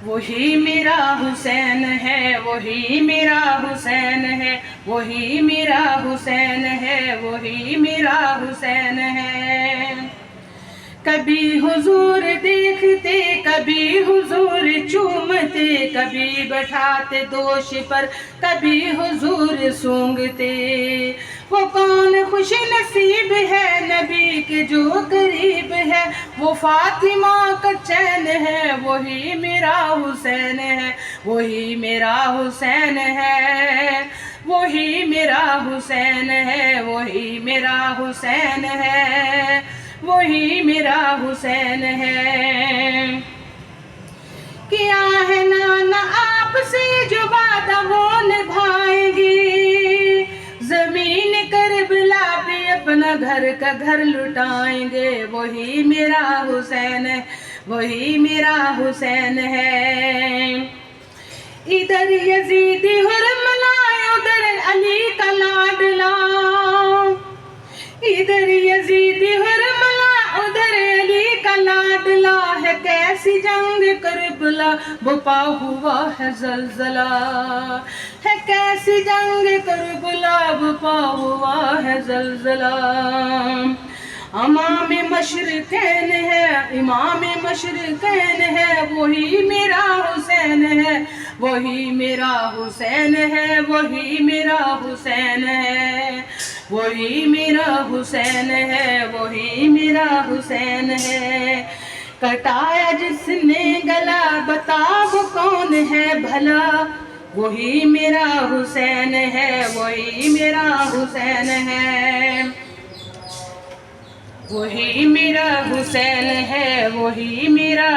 وہی میرا حسین ہے، وہی میرا حسین ہے، وہی میرا حسین ہے، وہی میرا حسین ہے۔ کبھی حضور دیکھتے، کبھی حضور چومتے، کبھی بٹھاتے دوش پر، کبھی حضور سونگتے۔ وہ کون خوش نصیب ہے نبی کے جو قریب ہے، وہ فاطمہ کا چین ہے، وہی میرا حسین ہے، وہی میرا حسین ہے، وہی میرا حسین ہے، وہی میرا حسین ہے، وہی میرا حسین ہے۔ کیا ہے نانا آپ سے جو وعدہ وہ نبھائیں گے، زمین کربلا پہ اپنا گھر کا گھر لٹائیں گے، وہی میرا حسین ہے، وہی میرا حسین ہے۔ ادھر یزید حرملا، ادھر علی کا لاڈلا، ادھر یزید حرملا، ادھر علی کا لاڈلا ہے، کیسی جنگ کربلا بپا ہوا ہے زلزلہ، ہے کیسی جنگ کربلا بپا ہوا ہے زلزلہ۔ امام مشرقین ہے، امام مشرقین ہے، وہی میرا حسین ہے، وہی میرا حسین ہے، وہی میرا حسین ہے، وہی میرا حسین ہے، وہی میرا حسین ہے۔ کٹایا جس نے گلا بتا وہ کون ہے بھلا، وہی میرا حسین ہے، وہی میرا حسین ہے، وہی میرا حسین ہے، وہی میرا